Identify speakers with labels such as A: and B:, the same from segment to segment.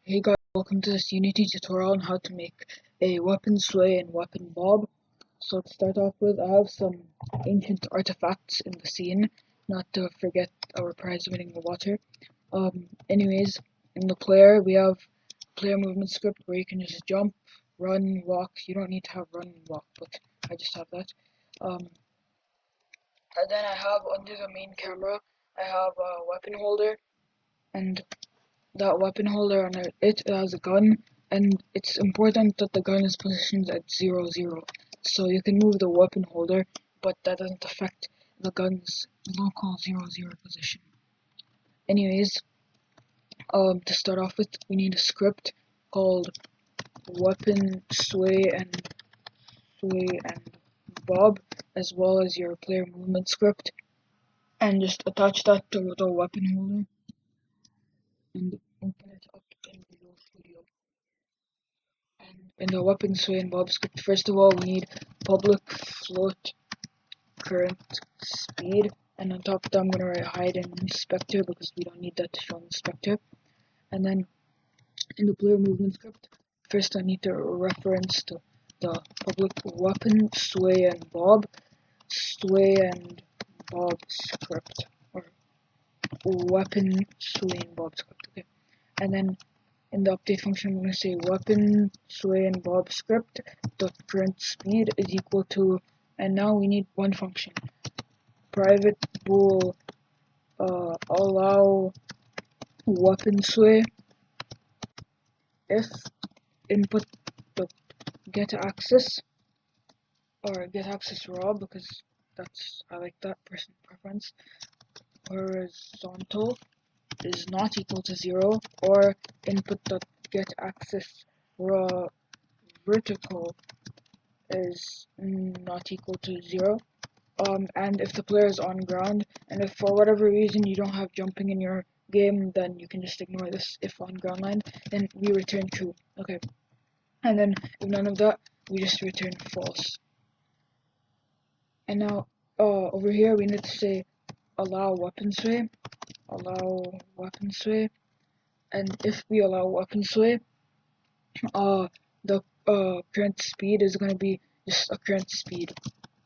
A: Hey guys, welcome to this Unity tutorial on how to make a weapon sway and weapon bob. So to start off with, I have some ancient artifacts in the scene, not to forget our prize winning water. Anyways, in the player, we have player movement script where you can just jump, run, walk. You don't need to have run and walk, but I just have that. And then I have under the main camera, I have a weapon holder, and that weapon holder on it has a gun, and it's important that the gun is positioned at 0, 0. So you can move the weapon holder, but that doesn't affect the gun's local 0, 0 position. Anyways, to start off with, we need a script called weapon sway and bob, as well as your player movement script, and just attach that to the weapon holder and open it up in Visual Studio. And in the weapon sway and bob script, first of all, we need public float current speed, and on top of that, I'm going to write hide in inspector because we don't need that to show in inspector. And then in the player movement script, first I need to reference the public weapon sway and bob script, or weapon sway and bob script. Okay, and then in the update function, I'm going to say weapon sway and bob script dot current speed is equal to, and now we need one function, private bool allow weapon sway if input dot get access, or get access raw because I like that person preference, horizontal is not equal to 0, or input dot get access raw vertical is not equal to 0. And if the player is on ground, and if for whatever reason you don't have jumping in your game, then you can just ignore this if on ground line, then we return true. Okay, and then if none of that, we just return false. And now over here we need to say allow weapon sway, and if we allow weapon sway, the current speed is going to be just a current speed,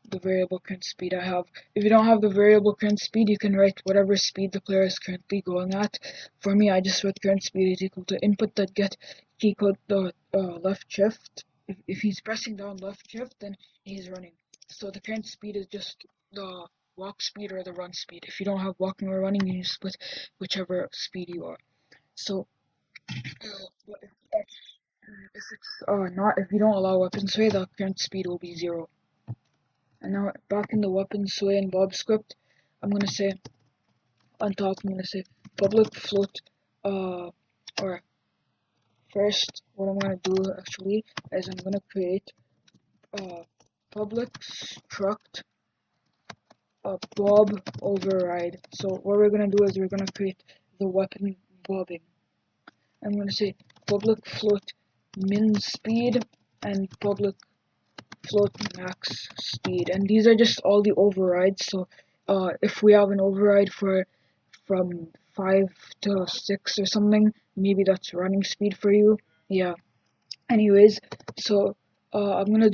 A: the variable current speed I have. If you don't have the variable current speed, you can write whatever speed the player is currently going at. For me, I just wrote current speed is equal to input that get key code the left shift. If he's pressing down left shift, then he's running. So the current speed is just the walk speed or the run speed. If you don't have walking or running, you just split whichever speed you are. So if you don't allow weapon sway, the current speed will be 0. And now back in the weapon sway and bob script, I'm gonna say on top, I'm gonna say public float, or first what I'm gonna do actually is I'm gonna create public struct bob override. So what we're gonna do is we're gonna create the weapon bobbing. I'm gonna say public float min speed and public float max speed, and these are just all the overrides. So if we have an override from 5 to 6 or something, maybe that's running speed for you. Yeah, anyways, so I'm gonna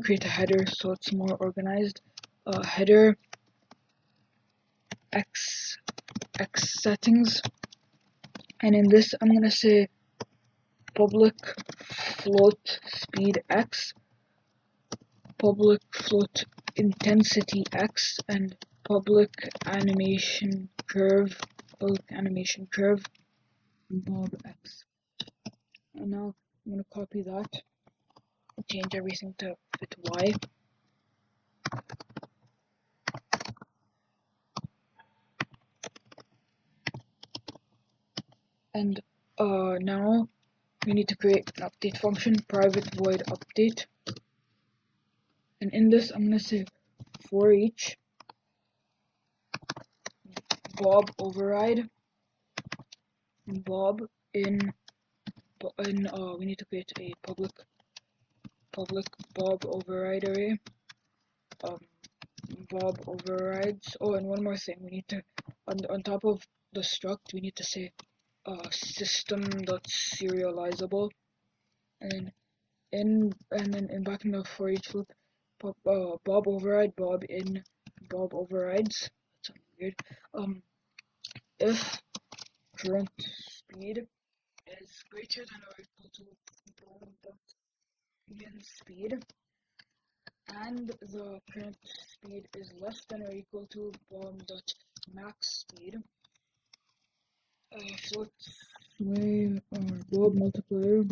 A: create a header so it's more organized. Header x settings, and in this I'm gonna say public float speed x, public float intensity x, and public animation curve bob x. And now I'm gonna copy that, change everything to fit y, and now we need to create an update function, private void update, and in this I'm gonna say for each bob override bob in we need to create a public bob override array, bob overrides. Oh, and one more thing, we need to on top of the struct we need to say system.serializable, and then back in the for each loop, Bob override Bob in Bob overrides. That sounds weird. If current speed is greater than or equal to Bob.min speed, and the current speed is less than or equal to Bob.max speed, float sway or Bob multiplier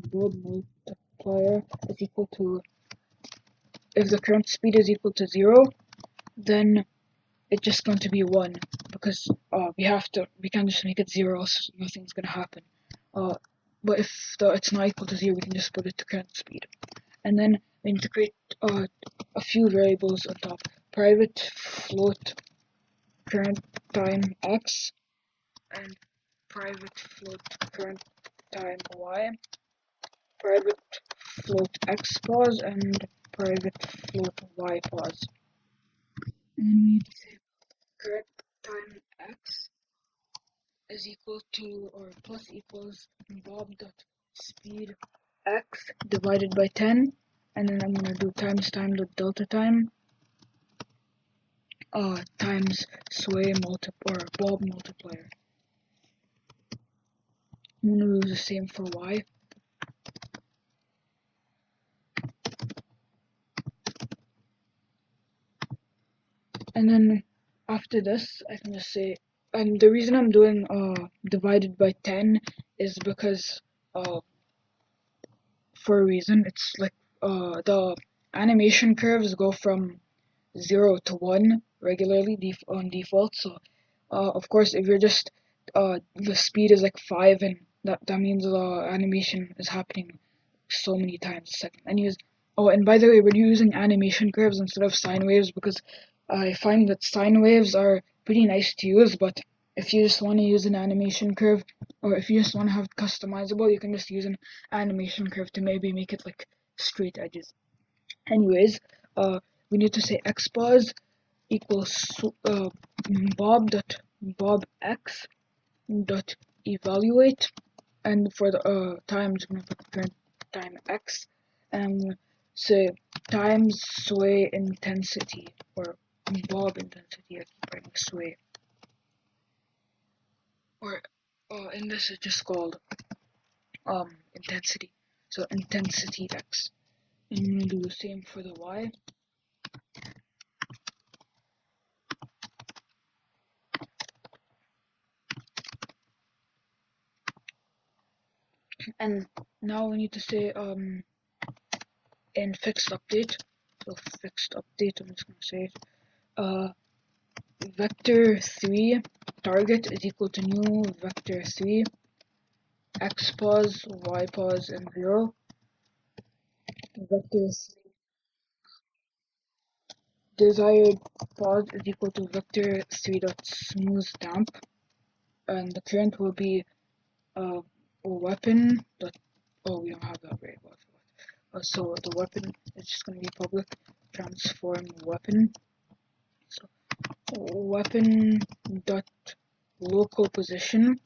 A: is equal to, if the current speed is equal to 0, then it's just going to be 1, because we can't just make it 0, else nothing's going to happen. But if it's not equal to 0, we can just put it to current speed. And then we need to create a few variables on top. Private float current time x, and private float current time y, private float x pause, and private float y pause. And we need to say current time x is equal to or plus equals bob.speed x divided by 10, and then I'm going to do times delta time times sway or Bob multiplier. I'm going to do the same for y. And then after this, I can just say, and the reason I'm doing divided by 10 is because for a reason. It's like the animation curves go from 0 to 1 regularly on default. So of course, if you're just the speed is like 5, and that means the animation is happening so many times a second. Anyways, oh, and by the way, we're using animation curves instead of sine waves because I find that sine waves are pretty nice to use, but if you just want to use an animation curve, or if you just want to have it customizable, you can just use an animation curve to maybe make it like straight edges. Anyways, we need to say x pause equals bob x dot evaluate, and for the time, I'm just gonna put the current time x, and say times sway intensity, or Bob intensity. I keep writing sway, or in this it's just called intensity. So intensity x, and I'm gonna do the same for the y. And now we need to say in fixed update. So fixed update, I'm just gonna say it. Vector 3 target is equal to new vector 3 x pause, y pause, and 0. Vector 3 desired pause is equal to vector 3 dot smooth damp, and the current will be weapon dot, oh, we don't have that variable. So the weapon is just going to be public transform weapon. So weapon dot local position.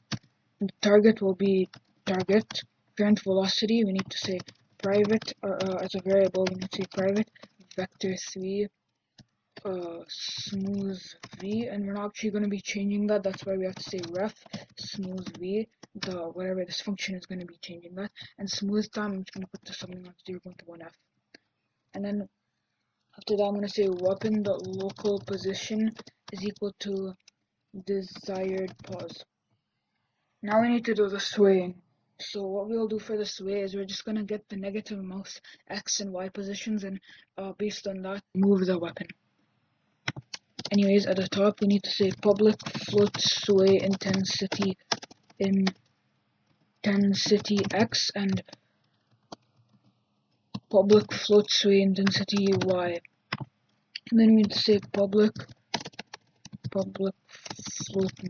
A: The target will be target. Current velocity, we need to say private, as a variable, we need to say private vector 3 smooth v, and we're not actually going to be changing that. That's why we have to say ref smooth v. Whatever this function is going to be changing that, and smooth time, I'm just going to put to something like 0.1f. And then after that, I'm going to say weapon dot local position is equal to desired pause. Now we need to do the swaying. So what we'll do for the sway is we're just going to get the negative mouse x and y positions, and based on that, move the weapon. Anyways, at the top we need to say public float sway intensity x, and public float sway intensity y. And then we need to say public float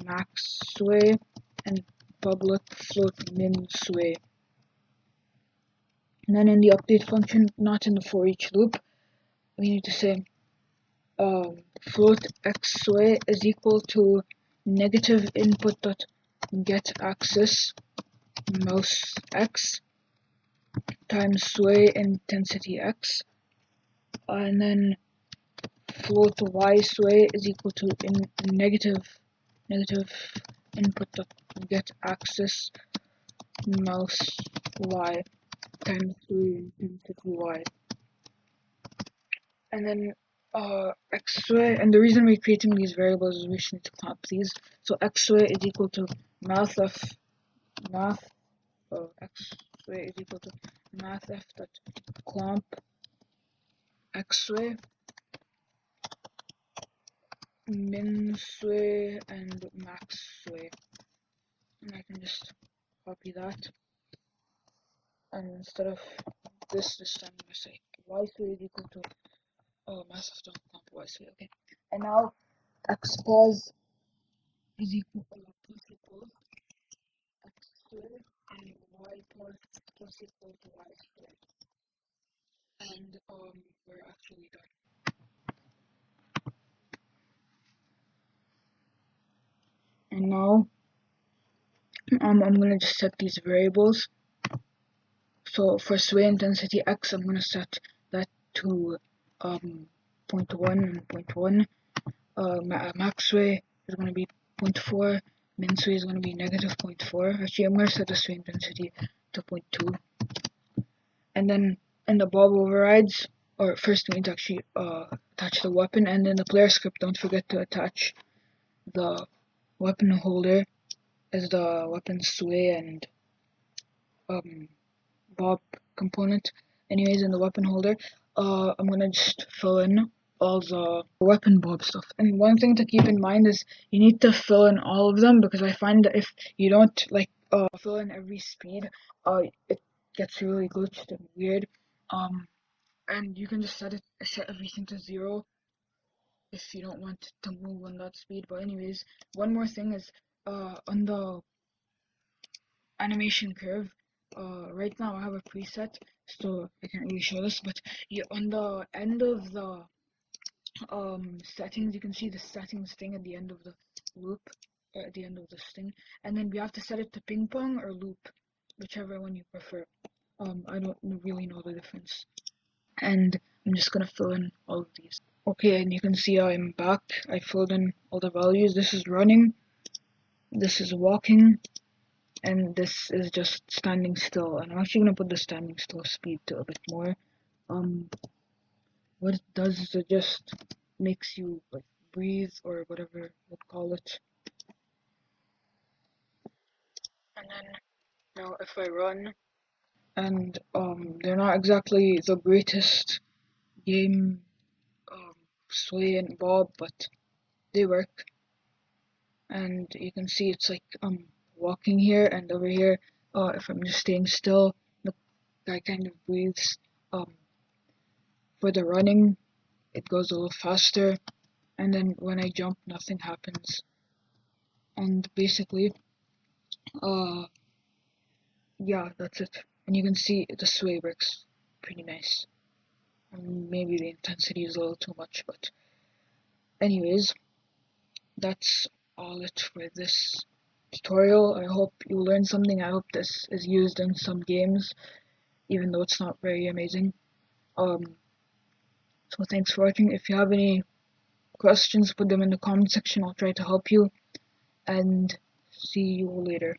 A: max sway and public float min sway. And then in the update function, not in the for each loop, we need to say float x sway is equal to negative input dot get axis mouse x times sway intensity x, and then float y sway is equal to negative input get axis mouse y times sway intensity y. And then x-ray, and the reason we're creating these variables is we just need to clamp these. So x-ray is equal to math f x-ray is equal to math f dot clamp x-ray min sway and max sway. And I can just copy that, and instead of this time I'm gonna say y sway is equal to math f dot clamp y sway. Okay, and now x pause is equal x squared and y plus equal to y squared. And we're actually done. And now I'm gonna just set these variables. So for sway intensity x, I'm gonna set that to 0.1 and 0.1. Max sway is gonna be 0.4. Min sway is gonna be negative 0.4. Actually, I'm gonna set the sway intensity to 0.2. And then in the bob overrides, or first we need to actually attach the weapon, and in the player script, don't forget to attach the weapon holder as the weapon sway and bob component. Anyways, in the weapon holder, I'm gonna just fill in all the weapon bob stuff. And one thing to keep in mind is you need to fill in all of them, because I find that if you don't like fill in every speed, it gets really glitched and weird. And you can just set everything to 0 if you don't want to move on that speed. But anyways, one more thing is on the animation curve, right now I have a preset, so I can't really show this, but on the end of the settings, you can see the settings thing at the end of the loop, at the end of this thing, and then we have to set it to ping pong or loop, whichever one you prefer. I don't really know the difference, and I'm just gonna fill in all of these. Okay, and you can see I'm back. I filled in all the values. This is running, this is walking, and this is just standing still. And I'm actually gonna put the standing still speed to a bit more. What it does is it just makes you like breathe, or whatever you call it. And then now if I run, and they're not exactly the greatest game sway and bob, but they work. And you can see it's like walking here, and over here, if I'm just staying still, the guy kind of breathes. For the running, it goes a little faster, and then when I jump, nothing happens. And basically, yeah, that's it. And you can see the sway works pretty nice. Maybe the intensity is a little too much, but anyways, that's all it for this tutorial. I hope you learned something. I hope this is used in some games, even though it's not very amazing. So thanks for watching. If you have any questions, put them in the comment section. I'll try to help you, and see you later.